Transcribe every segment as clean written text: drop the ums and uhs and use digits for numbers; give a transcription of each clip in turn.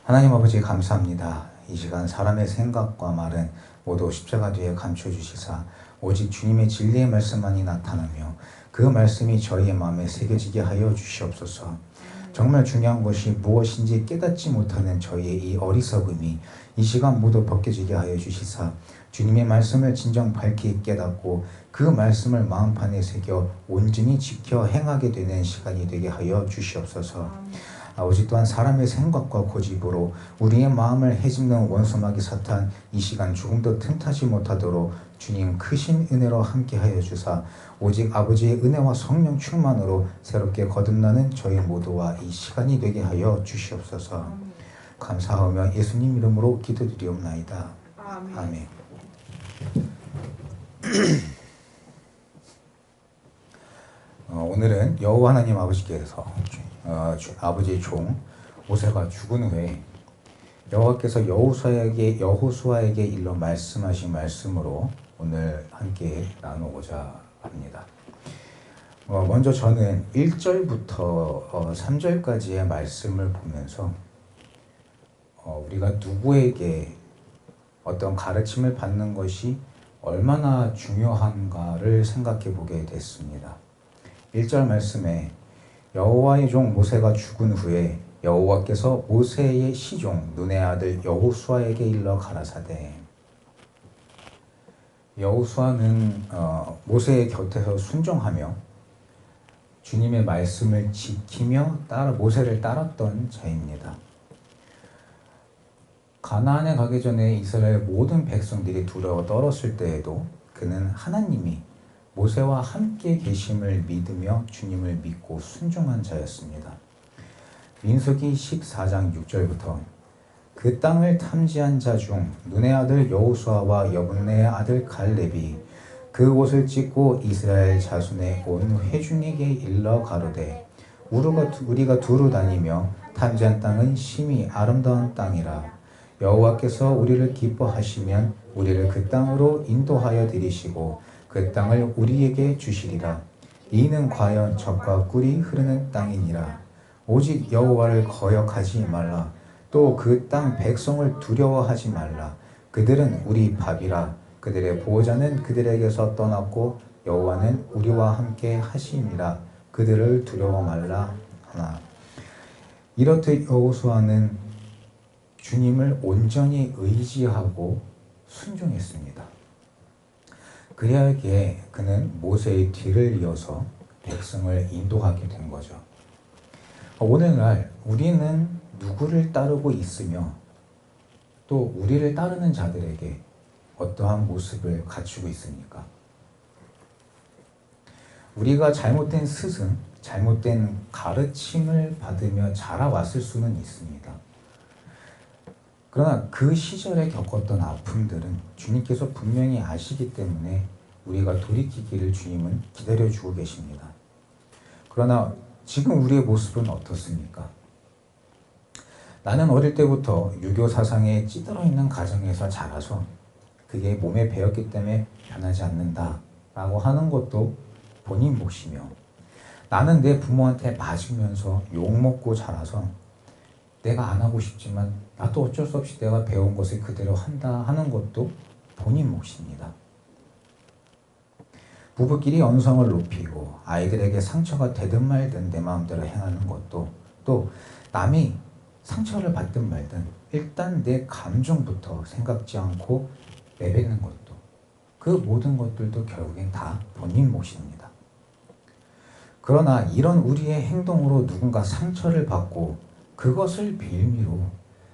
하나님 아버지 감사합니다. 이 시간 사람의 생각과 말은 모두 십자가 뒤에 감춰주시사 오직 주님의 진리의 말씀만이 나타나며 그 말씀이 저희의 마음에 새겨지게 하여 주시옵소서. 정말 중요한 것이 무엇인지 깨닫지 못하는 저희의 이 어리석음이 이 시간 모두 벗겨지게 하여 주시사 주님의 말씀을 진정 밝히 깨닫고 그 말씀을 마음판에 새겨 온전히 지켜 행하게 되는 시간이 되게 하여 주시옵소서. 아버지 또한 사람의 생각과 고집으로 우리의 마음을 헤집는 원수마귀 사탄 이 시간 조금 더 틈타지 못하도록 주님 크신 은혜로 함께하여 주사 오직 아버지의 은혜와 성령 충만으로 새롭게 거듭나는 저희 모두와 이 시간이 되게 하여 주시옵소서. 감사하며 예수님 이름으로 기도드리옵나이다. 아멘. 오늘은 여호와 하나님 아버지께서 아버지의 종 모세가 죽은 후에 여호와께서 여호수아에게 일러 말씀하신 말씀으로 오늘 함께 나누고자 합니다. 먼저 저는 1절부터 3절까지의 말씀을 보면서 우리가 누구에게 어떤 가르침을 받는 것이 얼마나 중요한가를 생각해 보게 됐습니다. 1절 말씀에 여호와의 종 모세가 죽은 후에 여호와께서 모세의 시종 눈의 아들 여호수아에게 일러 가라사대. 여호수아는 모세의 곁에서 순종하며 주님의 말씀을 지키며 모세를 따랐던 자입니다. 가나안에 가기 전에 이스라엘 모든 백성들이 두려워 떨었을 때에도 그는 하나님이 모세와 함께 계심을 믿으며 주님을 믿고 순종한 자였습니다. 민수기 14장 6절부터 그 땅을 탐지한 자 중 눈의 아들 여호수아와 여분네의 아들 갈렙이 그 옷을 찢고 이스라엘 자손의 온 회중에게 일러 가로되 우리가 두루 다니며 탐지한 땅은 심히 아름다운 땅이라. 여호와께서 우리를 기뻐하시면 우리를 그 땅으로 인도하여 들이시고 그 땅을 우리에게 주시리라. 이는 과연 젖과 꿀이 흐르는 땅이니라. 오직 여호와를 거역하지 말라. 또 그 땅 백성을 두려워하지 말라. 그들은 우리 밥이라. 그들의 보호자는 그들에게서 떠났고 여호와는 우리와 함께 하시니라. 그들을 두려워 말라 하나. 이렇듯 여호수아는 주님을 온전히 의지하고 순종했습니다. 그에게 그는 모세의 뒤를 이어서 백성을 인도하게 된 거죠. 오늘날 우리는 누구를 따르고 있으며 또 우리를 따르는 자들에게 어떠한 모습을 갖추고 있습니까? 우리가 잘못된 스승, 잘못된 가르침을 받으며 자라왔을 수는 있습니다. 그러나 그 시절에 겪었던 아픔들은 주님께서 분명히 아시기 때문에 우리가 돌이키기를 주님은 기다려주고 계십니다. 그러나 지금 우리의 모습은 어떻습니까? 나는 어릴 때부터 유교 사상에 찌들어 있는 가정에서 자라서 그게 몸에 배었기 때문에 변하지 않는다 라고 하는 것도 본인 몫이며, 나는 내 부모한테 맞으면서 욕먹고 자라서 내가 안 하고 싶지만 나도 어쩔 수 없이 내가 배운 것을 그대로 한다 하는 것도 본인 몫입니다. 부부끼리 언성을 높이고 아이들에게 상처가 되든 말든 내 마음대로 행하는 것도, 또 남이 상처를 받든 말든 일단 내 감정부터 생각지 않고 내뱉는 것도, 그 모든 것들도 결국엔 다 본인 몫입니다. 그러나 이런 우리의 행동으로 누군가 상처를 받고 그것을 빌미로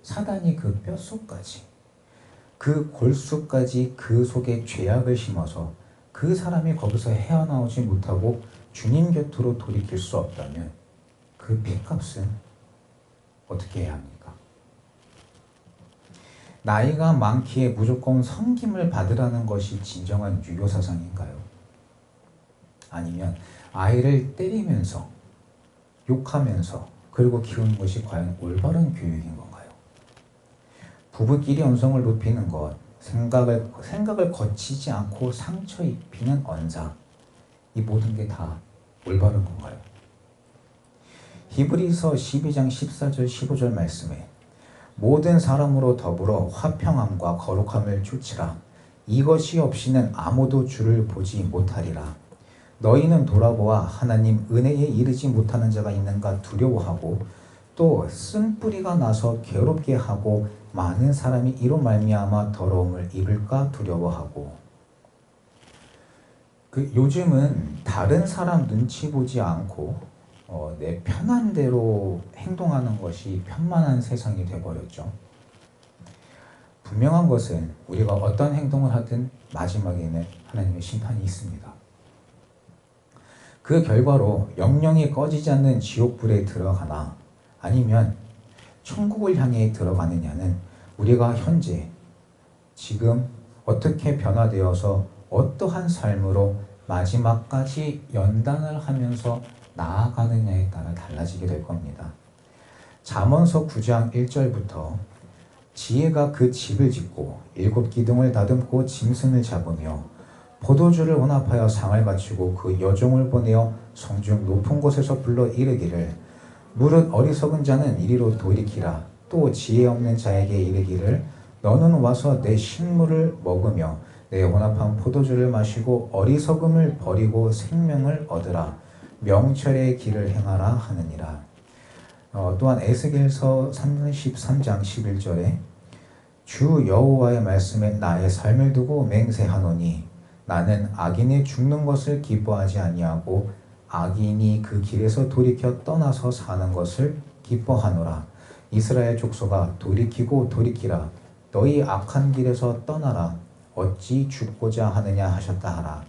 사단이 그 뼛속까지, 그 골수까지 그 속에 죄악을 심어서 그 사람이 거기서 헤어나오지 못하고 주님 곁으로 돌이킬 수 없다면 그 핏값은 어떻게 해야 합니까? 나이가 많기에 무조건 섬김을 받으라는 것이 진정한 유교 사상인가요? 아니면 아이를 때리면서 욕하면서 그리고 키우는 것이 과연 올바른 교육인 건가요? 부부끼리 언성을 높이는 것, 생각을 거치지 않고 상처 입히는 언사, 이 모든 게 다 올바른 건가요? 히브리서 12장 14절 15절 말씀에 모든 사람으로 더불어 화평함과 거룩함을 쫓으라. 이것이 없이는 아무도 주를 보지 못하리라. 너희는 돌아보아 하나님 은혜에 이르지 못하는 자가 있는가 두려워하고 또 쓴뿌리가 나서 괴롭게 하고 많은 사람이 이로 말미암아 더러움을 입을까 두려워하고. 요즘은 다른 사람 눈치 보지 않고 내 편한 대로 행동하는 것이 편만한 세상이 되어버렸죠. 분명한 것은 우리가 어떤 행동을 하든 마지막에는 하나님의 심판이 있습니다. 그 결과로 영영이 꺼지지 않는 지옥불에 들어가나 아니면 천국을 향해 들어가느냐는 우리가 현재 지금 어떻게 변화되어서 어떠한 삶으로 마지막까지 연단을 하면서 나아가느냐에 따라 달라지게 될 겁니다. 잠언서 9장 1절부터 지혜가 그 집을 짓고 7 기둥을 다듬고 짐승을 잡으며 포도주를 혼합하여 상을 갖추고 그 여종을 보내어 성중 높은 곳에서 불러 이르기를 무릇 어리석은 자는 이리로 돌이키라. 또 지혜 없는 자에게 이르기를 너는 와서 내 식물을 먹으며 내 혼합한 포도주를 마시고 어리석음을 버리고 생명을 얻으라. 명철의 길을 행하라 하느니라. 또한 에스겔서 33장 11절에 주 여호와의 말씀에 나의 삶을 두고 맹세하노니 나는 악인이 죽는 것을 기뻐하지 아니하고 악인이 그 길에서 돌이켜 떠나서 사는 것을 기뻐하노라. 이스라엘 족속아 돌이키고 돌이키라. 너희 악한 길에서 떠나라. 어찌 죽고자 하느냐 하셨다 하라.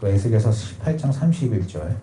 또 에스겔서 18장 31절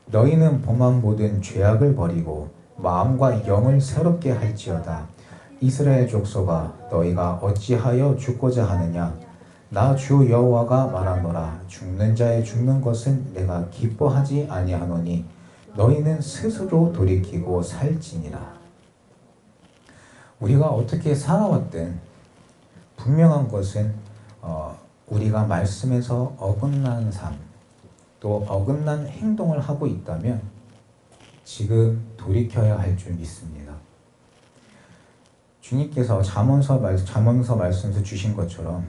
너희는 범한 모든 죄악을 버리고 마음과 영을 새롭게 할지어다. 이스라엘 족속아 너희가 어찌하여 죽고자 하느냐. 나 주 여호와가 말하노라. 죽는 자의 죽는 것은 내가 기뻐하지 아니하노니 너희는 스스로 돌이키고 살지니라. 우리가 어떻게 살아왔든 분명한 것은 우리가 말씀에서 어긋난 삶, 또 어긋난 행동을 하고 있다면 지금 돌이켜야 할 줄 믿습니다. 주님께서 잠언서 말씀에서 주신 것처럼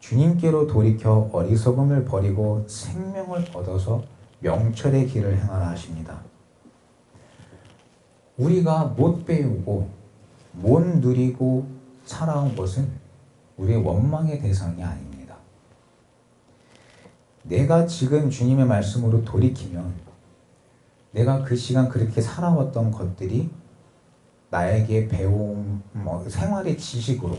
주님께로 돌이켜 어리석음을 버리고 생명을 얻어서 명철의 길을 행하라 하십니다. 우리가 못 배우고 못 누리고 살아온 것은 우리의 원망의 대상이 아닙니다. 내가 지금 주님의 말씀으로 돌이키면 내가 그 시간 그렇게 살아왔던 것들이 나에게 배운 생활의 지식으로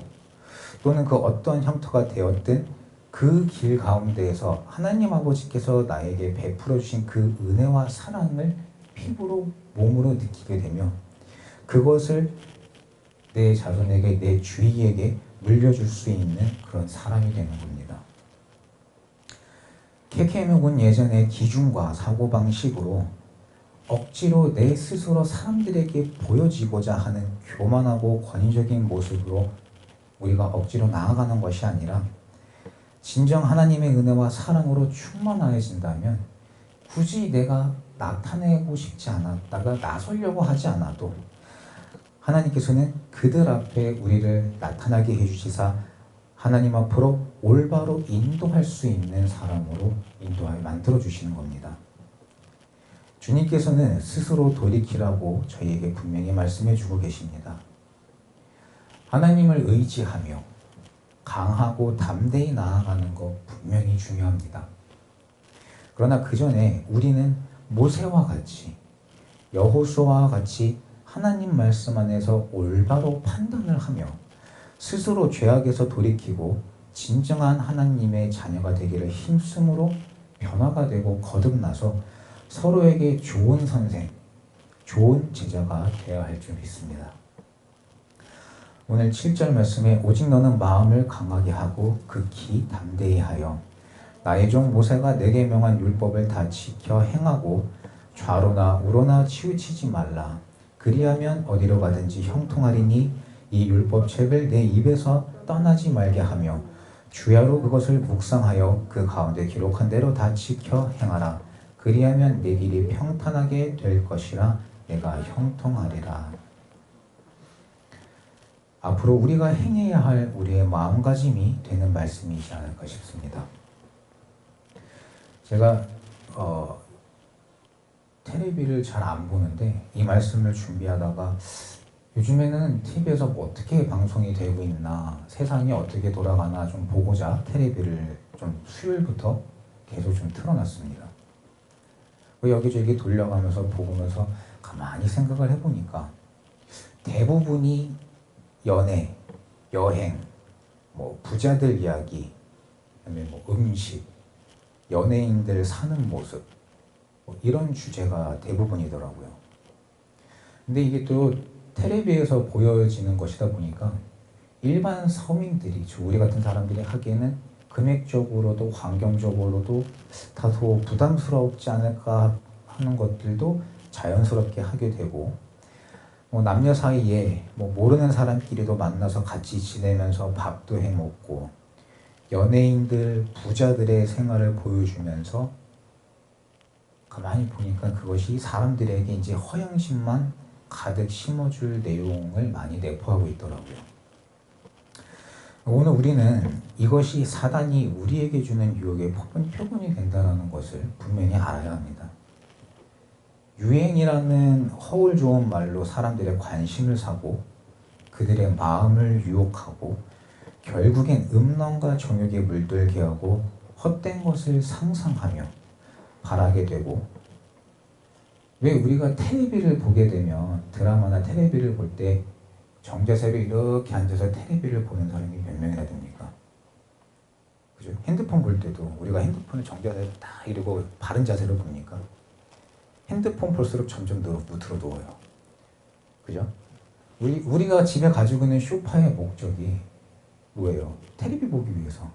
또는 그 어떤 형태가 되었든 그 길 가운데에서 하나님 아버지께서 나에게 베풀어 주신 그 은혜와 사랑을 피부로 몸으로 느끼게 되면 그것을 내 자손에게 내 주위에게 물려줄 수 있는 그런 사람이 되는 겁니다. 케케묵은 예전에 기준과 사고방식으로 억지로 내 스스로 사람들에게 보여지고자 하는 교만하고 권위적인 모습으로 우리가 억지로 나아가는 것이 아니라 진정 하나님의 은혜와 사랑으로 충만해진다면 굳이 내가 나타내고 싶지 않았다가 나서려고 하지 않아도 하나님께서는 그들 앞에 우리를 나타나게 해주시사 하나님 앞으로 올바로 인도할 수 있는 사람으로 인도하여 만들어주시는 겁니다. 주님께서는 스스로 돌이키라고 저희에게 분명히 말씀해 주고 계십니다. 하나님을 의지하며 강하고 담대히 나아가는 것 분명히 중요합니다. 그러나 그 전에 우리는 모세와 같이 여호수아와 같이 하나님 말씀 안에서 올바로 판단을 하며 스스로 죄악에서 돌이키고 진정한 하나님의 자녀가 되기를 힘쓰므로 변화가 되고 거듭나서 서로에게 좋은 선생, 좋은 제자가 되어야 할 줄 믿습니다. 오늘 7절 말씀에 오직 너는 마음을 강하게 하고 극히 담대히 하여 나의 종 모세가 내게 명한 율법을 다 지켜 행하고 좌로나 우로나 치우치지 말라. 그리하면 어디로 가든지 형통하리니 이 율법책을 내 입에서 떠나지 말게 하며 주야로 그것을 묵상하여 그 가운데 기록한 대로 다 지켜 행하라. 그리하면 내 길이 평탄하게 될 것이라. 내가 형통하리라. 앞으로 우리가 행해야 할 우리의 마음가짐이 되는 말씀이지 않을까 싶습니다. 제가 텔레비를 잘 안 보는데 이 말씀을 준비하다가 요즘에는 TV에서 뭐 어떻게 방송이 되고 있나, 세상이 어떻게 돌아가나 좀 보고자 텔레비를 좀 수요일부터 계속 좀 틀어놨습니다. 여기저기 돌려가면서 보면서 가만히 생각을 해보니까 대부분이 연애, 여행, 뭐 부자들 이야기, 그다음에 뭐 음식, 연예인들 사는 모습, 뭐 이런 주제가 대부분이더라고요. 근데 이게 또 텔레비에서 보여지는 것이다 보니까 일반 서민들이, 우리 같은 사람들이 하기에는 금액적으로도 환경적으로도 다소 부담스럽지 않을까 하는 것들도 자연스럽게 하게 되고, 뭐 남녀 사이에 뭐 모르는 사람끼리도 만나서 같이 지내면서 밥도 해 먹고, 연예인들, 부자들의 생활을 보여주면서 가만히 보니까 그것이 사람들에게 이제 허영심만 가득 심어줄 내용을 많이 내포하고 있더라고요. 오늘 우리는 이것이 사단이 우리에게 주는 유혹의 표본이 된다는 것을 분명히 알아야 합니다. 유행이라는 허울 좋은 말로 사람들의 관심을 사고 그들의 마음을 유혹하고 결국엔 음란과 정욕에 물들게 하고 헛된 것을 상상하며 바라게 되고, 왜 우리가 텔레비를 보게 되면 드라마나 텔레비를 볼 때 정자세로 이렇게 앉아서 텔레비를 보는 사람이 몇 명이나 됩니까? 그죠? 핸드폰 볼 때도 우리가 핸드폰을 정자세로 딱 이러고 바른 자세로 봅니까? 핸드폰 볼수록 점점 무트로 누워요. 그죠? 우리가 집에 가지고 있는 소파의 목적이 뭐예요? 텔레비 보기 위해서.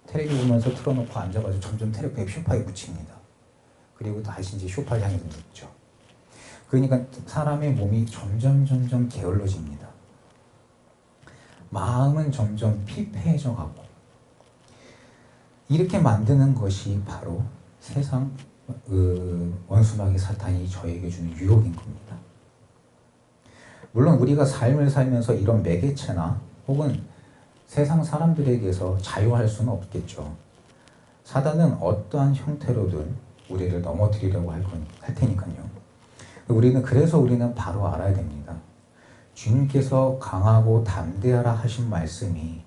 텔레비 보면서 틀어놓고 앉아가지고 점점 텔레비에 소파에 묻힙니다. 그리고 다시 이제 소파를 향해서 눕죠. 그러니까 사람의 몸이 점점 게을러집니다. 마음은 점점 피폐해져 가고, 이렇게 만드는 것이 바로 세상 원수마귀 사탄이 저에게 주는 유혹인 겁니다. 물론 우리가 삶을 살면서 이런 매개체나 혹은 세상 사람들에게서 자유할 수는 없겠죠. 사단은 어떠한 형태로든 우리를 넘어뜨리려고 할 테니까요. 그래서 우리는 바로 알아야 됩니다. 주님께서 강하고 담대하라 하신 말씀이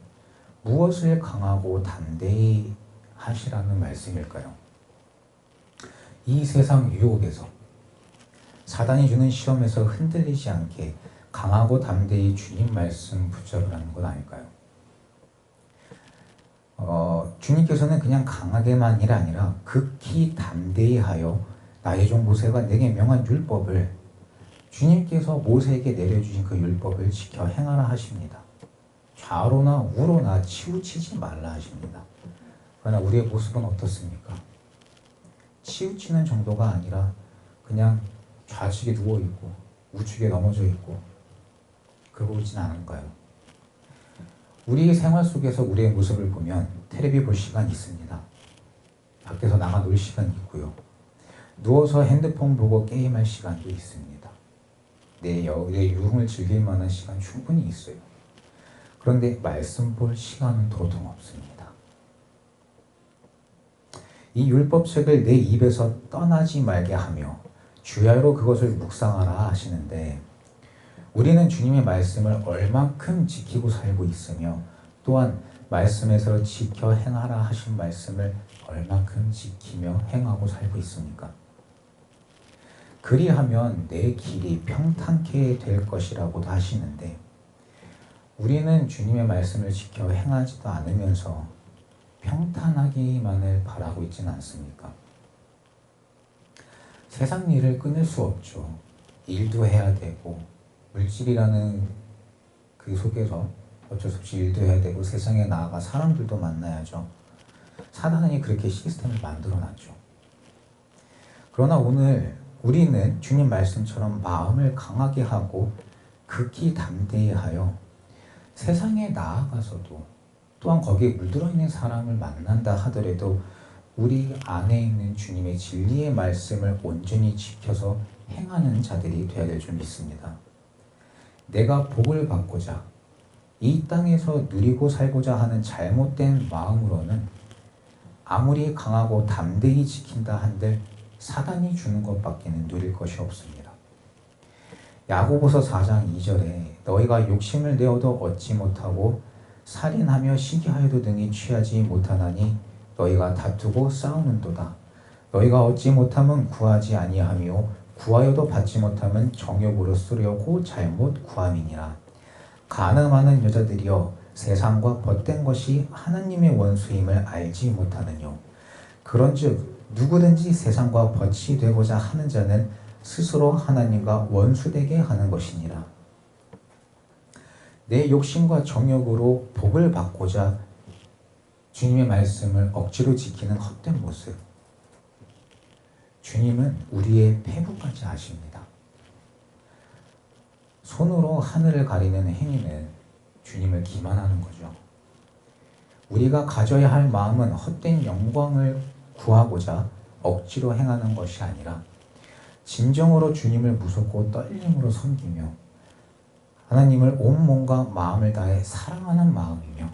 무엇을 강하고 담대히 하시라는 말씀일까요? 이 세상 유혹에서, 사단이 주는 시험에서 흔들리지 않게 강하고 담대히 주님 말씀 붙잡으라는 건 아닐까요? 주님께서는 그냥 강하게만이 아니라 극히 담대히 하여 나의 종 모세가 내게 명한 율법을, 주님께서 모세에게 내려주신 그 율법을 지켜 행하라 하십니다. 좌로나 우로나 치우치지 말라 하십니다. 그러나 우리의 모습은 어떻습니까? 치우치는 정도가 아니라 그냥 좌측에 누워있고 우측에 넘어져 있고 그러고 있진 않은가요? 우리의 생활 속에서 우리의 모습을 보면 텔레비 볼 시간이 있습니다. 밖에서 나가 놀 시간이 있고요. 누워서 핸드폰 보고 게임할 시간도 있습니다. 내 유흥을 즐길 만한 시간 충분히 있어요. 그런데 말씀 볼 시간은 도통 없습니다. 이 율법책을 내 입에서 떠나지 말게 하며 주야로 그것을 묵상하라 하시는데, 우리는 주님의 말씀을 얼만큼 지키고 살고 있으며 또한 말씀에서 지켜 행하라 하신 말씀을 얼만큼 지키며 행하고 살고 있습니까? 그리하면 내 길이 평탄케 될 것이라고도 하시는데, 우리는 주님의 말씀을 지켜 행하지도 않으면서 평탄하기만을 바라고 있지는 않습니까? 세상 일을 끊을 수 없죠. 일도 해야 되고, 물질이라는 그 속에서 어쩔 수 없이 일도 해야 되고, 세상에 나아가 사람들도 만나야죠. 사단이 그렇게 시스템을 만들어놨죠. 그러나 오늘 우리는 주님 말씀처럼 마음을 강하게 하고 극히 담대히 하여 세상에 나아가서도, 또한 거기에 물들어 있는 사람을 만난다 하더라도 우리 안에 있는 주님의 진리의 말씀을 온전히 지켜서 행하는 자들이 되어야 될 줄 믿습니다. 내가 복을 받고자 이 땅에서 누리고 살고자 하는 잘못된 마음으로는 아무리 강하고 담대히 지킨다 한들 사단이 주는 것밖에는 누릴 것이 없습니다. 야고보서 4장 2절에 너희가 욕심을 내어도 얻지 못하고 살인하며 시기하여도 능히 취하지 못하나니 너희가 다투고 싸우는도다. 너희가 얻지 못함은 구하지 아니하며 구하여도 받지 못함은 정욕으로 쓰려고 잘못 구함이니라. 간음하는 여자들이여 세상과 벗된 것이 하나님의 원수임을 알지 못하느뇨. 그런즉 누구든지 세상과 벗이 되고자 하는 자는 스스로 하나님과 원수되게 하는 것이니라. 내 욕심과 정욕으로 복을 받고자 주님의 말씀을 억지로 지키는 헛된 모습, 주님은 우리의 패부까지 아십니다. 손으로 하늘을 가리는 행위는 주님을 기만하는 거죠. 우리가 가져야 할 마음은 헛된 영광을 구하고자 억지로 행하는 것이 아니라 진정으로 주님을 무섭고 떨림으로 섬기며 하나님을 온 몸과 마음을 다해 사랑하는 마음이며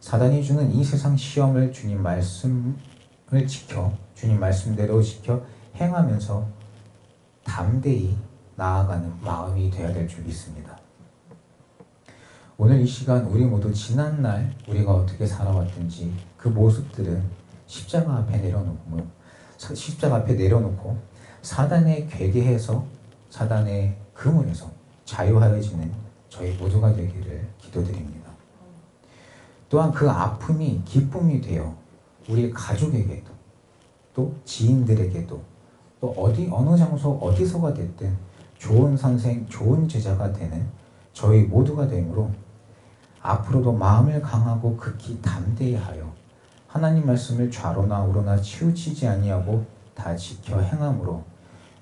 사단이 주는 이 세상 시험을 주님 말씀을 지켜 주님 말씀대로 지켜 행하면서 담대히 나아가는 마음이 되어야 될 줄 믿습니다. 오늘 이 시간 우리 모두 지난날 우리가 어떻게 살아왔든지 그 모습들은 십자가 앞에 내려놓고 사단의 괴계에서 사단의 그물에서 자유하여지는 저희 모두가 되기를 기도드립니다. 또한 그 아픔이 기쁨이 되어 우리 가족에게도 또 지인들에게도 또 어느 장소 어디서가 됐든 좋은 선생, 좋은 제자가 되는 저희 모두가 되므로 앞으로도 마음을 강하고 극히 담대히 하여 하나님 말씀을 좌로나 우로나 치우치지 아니하고 다 지켜 행함으로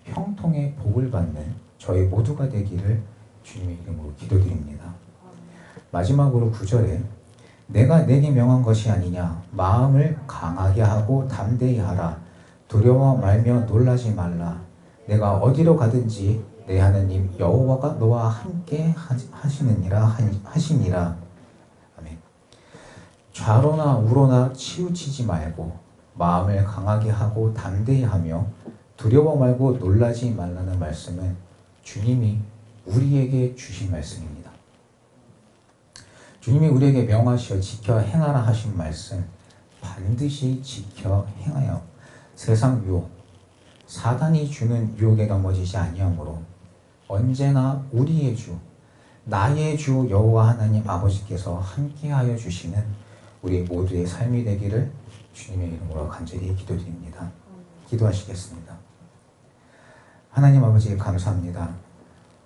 형통의 복을 받는 저희 모두가 되기를 주님의 이름으로 기도드립니다. 마지막으로 9절에 내가 내게 명한 것이 아니냐 마음을 강하게 하고 담대히 하라 두려워 말며 놀라지 말라 내가 어디로 가든지 내 하나님 여호와가 너와 함께 하시니라. 아멘. 좌로나 우로나 치우치지 말고 마음을 강하게 하고 담대히 하며 두려워 말고 놀라지 말라는 말씀은 주님이 우리에게 주신 말씀입니다. 주님이 우리에게 명하시어 지켜 행하라 하신 말씀 반드시 지켜 행하여 세상 유혹, 사단이 주는 유혹에 넘어지지 아니하므로 언제나 우리의 주, 나의 주 여호와 하나님 아버지께서 함께하여 주시는 우리 모두의 삶이 되기를 주님의 이름으로 간절히 기도드립니다. 기도하시겠습니다. 하나님 아버지 감사합니다.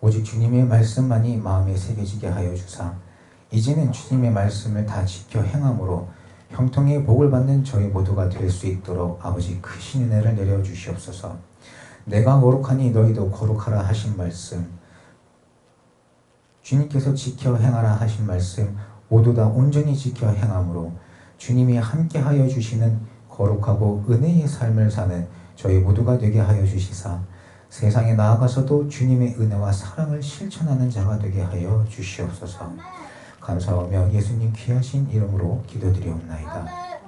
오직 주님의 말씀만이 마음에 새겨지게 하여 주사 이제는 주님의 말씀을 다 지켜 행함으로 형통의 복을 받는 저희 모두가 될 수 있도록 아버지 크신 은혜를 내려주시옵소서. 내가 거룩하니 너희도 거룩하라 하신 말씀, 주님께서 지켜 행하라 하신 말씀 모두 다 온전히 지켜 행함으로 주님이 함께하여 주시는 거룩하고 은혜의 삶을 사는 저희 모두가 되게 하여 주시사 세상에 나아가서도 주님의 은혜와 사랑을 실천하는 자가 되게 하여 주시옵소서. 감사하며 예수님 귀하신 이름으로 기도드리옵나이다.